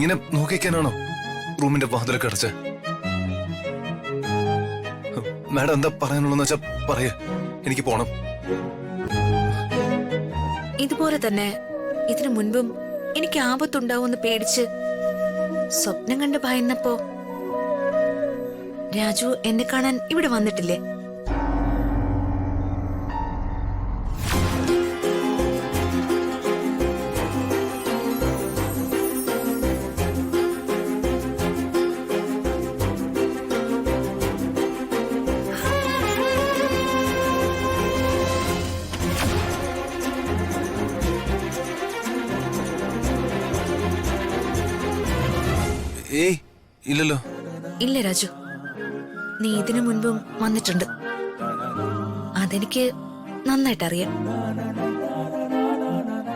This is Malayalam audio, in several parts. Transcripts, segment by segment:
ഇങ്ങനെ നോക്കിക്കാനാണോ റൂമിന്റെ വാതിലൊക്കെ അടച്ച്? മാഡം എന്താ പറയാനുള്ളതെന്ന് വെച്ചാ പറയേ, എനിക്ക് പോണം. ഇതുപോലെ തന്നെ ഇതിനു മുൻപും എനിക്ക് ആപത്തുണ്ടാവുമെന്ന് പേടിച്ച് സ്വപ്നം കണ്ട് ഭയന്നപ്പോ രാജു എന്നെ കാണാൻ ഇവിടെ വന്നിട്ടില്ലേ? ഏയ് ഇല്ലല്ലോ. ഇല്ല രാജു, നീ ഇതിനു മുൻപും വന്നിട്ടുണ്ട്. അതെനിക്ക് നന്നായിട്ട് അറിയാം.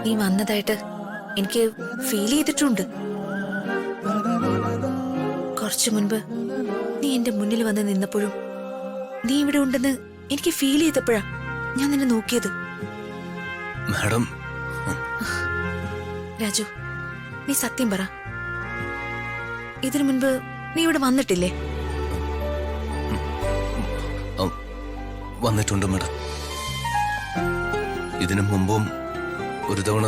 നീ വന്നതായിട്ട് എനിക്ക് ഫീൽ ചെയ്തിട്ടുണ്ട്. കുറച്ചു മുൻപ് നീ എന്റെ മുന്നിൽ വന്ന് നിന്നപ്പോഴും നീ ഇവിടെ ഉണ്ടെന്ന് എനിക്ക് ഫീൽ ചെയ്തപ്പോഴാ ഞാൻ നിന്നെ നോക്കിയത്. മാഡം, രാജു, നീ സത്യം പറ, ഇതിനു മുൻപ് നീ ഇവിടെ വന്നിട്ടില്ലേ? വന്നിട്ടുണ്ട് മാഡം. ഇതിനു മുമ്പും ഒരു തവണ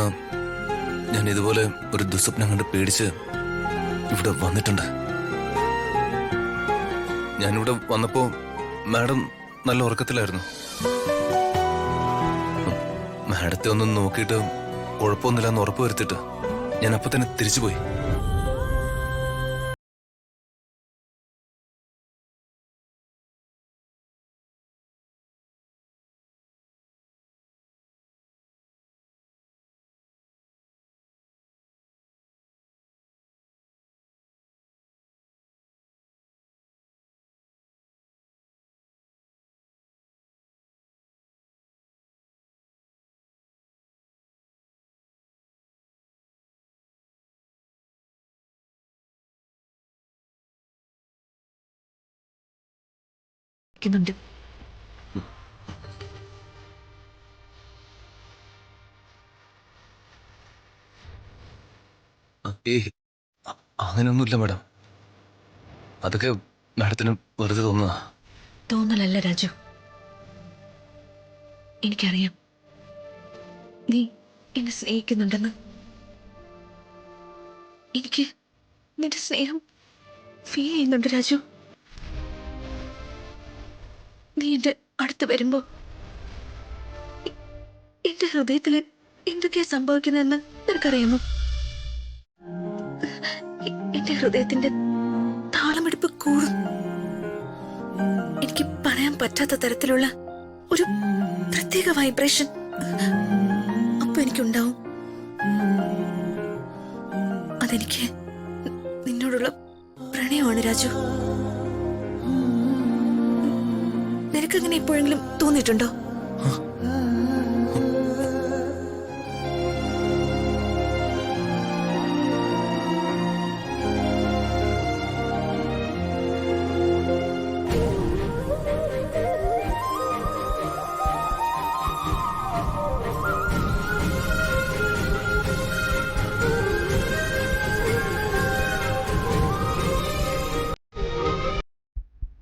ഞാൻ ഇതുപോലെ ഒരു ദുസ്വപ്നം കണ്ട് പേടിച്ച് ഇവിടെ വന്നിട്ടുണ്ട്. ഞാനിവിടെ വന്നപ്പോ മാഡം നല്ല ഉറക്കത്തിലായിരുന്നു. മാഡത്തെ ഒന്ന് നോക്കിയിട്ട് കുഴപ്പമൊന്നുമില്ലെന്ന് ഉറപ്പ് വരുത്തിട്ട് ഞാൻ അപ്പൊ തന്നെ തിരിച്ചുപോയി. ുന്നുണ്ട് അങ്ങനെയൊന്നുമില്ല മാഡം. അതൊക്കെ മാഡത്തിന് വെറുതെ തോന്നുന്നതാ. തോന്നലല്ല രാജു, എനിക്കറിയാം നീ എന്നെ സ്നേഹിക്കുന്നുണ്ടെന്ന്. എനിക്ക് നിന്റെ സ്നേഹം ഫീൽ ചെയ്യുന്നുണ്ട് രാജു. നീ എന്റെ അടുത്ത് വരുമ്പോ എന്റെ ഹൃദയത്തില് എന്തൊക്കെയാ സംഭവിക്കുന്നതെന്ന് നിനക്കറിയാമോ? എന്റെ ഹൃദയത്തിന്റെ താളമെടുപ്പ് കൂടും. എനിക്ക് പറയാൻ പറ്റാത്ത തരത്തിലുള്ള ഒരു പ്രത്യേക വൈബ്രേഷൻ അപ്പൊ എനിക്കുണ്ടാവും. അതെനിക്ക് നിന്നോടുള്ള പ്രണയമാണ് രാജു. നിനക്കങ്ങനെ എപ്പോഴെങ്കിലും തോന്നിയിട്ടുണ്ടോ?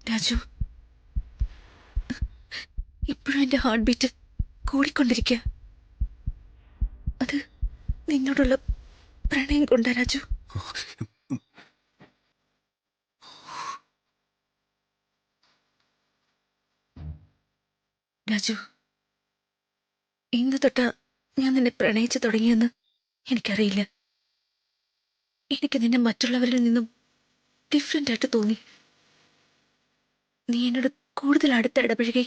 രാജു, ഇപ്പോഴും എന്റെ ഹാർട്ട് ബീറ്റ് കൂടിക്കൊണ്ടിരിക്കുക. അത് നിന്നോടുള്ള പ്രണയം കൊണ്ടാ രാജു. രാജു, ഇന്ന് തൊട്ടാ ഞാൻ നിന്നെ പ്രണയിച്ചു തുടങ്ങിയെന്ന് എനിക്കറിയില്ല. എനിക്ക് നിന്നെ മറ്റുള്ളവരിൽ നിന്നും ഡിഫറെന്റ് ആയിട്ട് തോന്നി. നീ എന്നോട് കൂടുതൽ അടുത്ത് ഇടപഴകി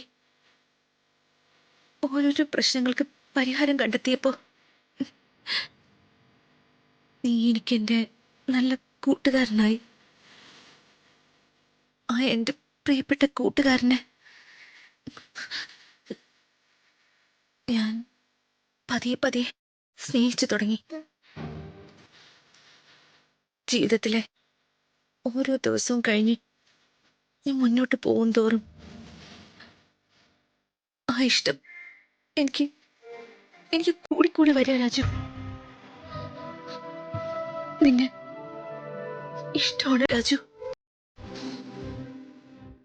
ഓരോരോ പ്രശ്നങ്ങൾക്ക് പരിഹാരം കണ്ടെത്തിയപ്പോ നീ എനിക്ക് എന്റെ നല്ല കൂട്ടുകാരനായി. ആ എന്റെ പ്രിയപ്പെട്ട കൂട്ടുകാരനെ ഞാൻ പതിയെ പതിയെ സ്നേഹിച്ചു തുടങ്ങി. ജീവിതത്തിലെ ഓരോ ദിവസവും കഴിഞ്ഞ് ഞാൻ മുന്നോട്ട് പോകും തോറും ആ ഇഷ്ടം എനിക്ക് എനിക്ക് കൂടിക്കൂടി വരിക രാജു. നിന്നെ ഇഷ്ടമാണ് രാജു.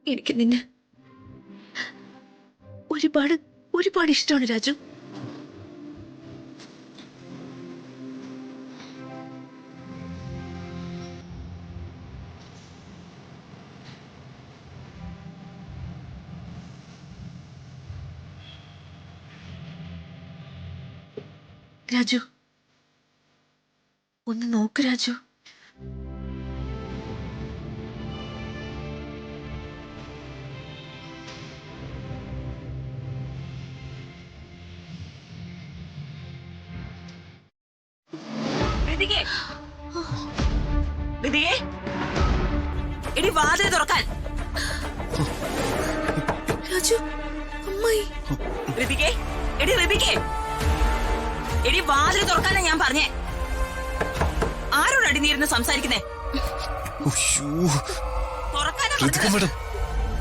എനിക്ക് നിന്നെ ഒരുപാട് ഒരുപാട് ഇഷ്ടമാണ് രാജു. രാജു, ഒന്ന് നോക്ക് രാജു. എടി വാതിൽ തുറക്കാൻ. രാജു, അമ്മായി. ഋതികേ, എടി ഋതികേ, എടി വാതിൽ തുറക്കാനാ ഞാൻ പറഞ്ഞേ. ആരോടടി നീ ഇരുന്ന് സംസാരിക്കുന്നേ? തുറക്കാനാ പറഞ്ഞത്.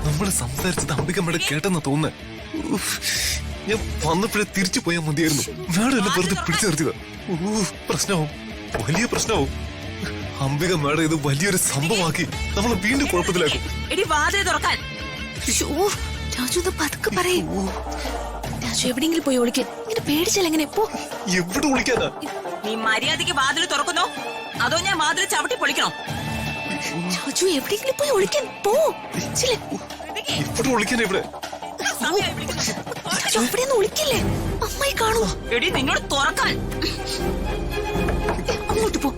നമ്മള് സംസാരിച്ചത് അംബിക മേഡം കേട്ടെന്നാ തോന്നുന്നേ. ഞാൻ വന്നപ്പോഴേ തിരിച്ചു പോയാൽ മതിയായിരുന്നു. മേഡം എന്നെ വെറുതെ പിടിച്ചു നിർത്തിയതാ. പ്രശ്നവും വലിയ പ്രശ്നവും. അംബിക മേഡം ഇത് വലിയൊരു സംഭവമാക്കി നമ്മളെ വീണ്ടും കുഴപ്പത്തിലാക്കും. എടി വാതിൽ തുറക്കാൻ. രാജു, ഒന്ന് പതുക്കെ പറയേ. രാജു, എവിടെയെങ്കിലും പോയി ഒളിക്കാൻ. ഇങ്ങനെ പേടിച്ചാൽ എങ്ങനെ? പോ. എവിടെ വിളിക്കാനാ? നീ മര്യാദയ്ക്ക് വാതിൽ തുറക്കുന്നോ അതോ ഞാൻ വാതിൽ ചവിട്ടി പൊളിക്കണോ? രാജു, എവിടെയെങ്കിലും പോയി ഒളിക്കാൻ. പോ. എവിടെ വിളിക്കാനാ? ഇവിടെ സമയമായി വിളിക്കുന്നു. രാജു, എവിടെയൊന്നും ഒളിക്കില്ലേ? അമ്മായി കാണൂ. എടി നിന്നോട് തുറക്കാൻ. അങ്ങോട്ട് പോ.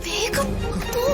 വേഗം പോ.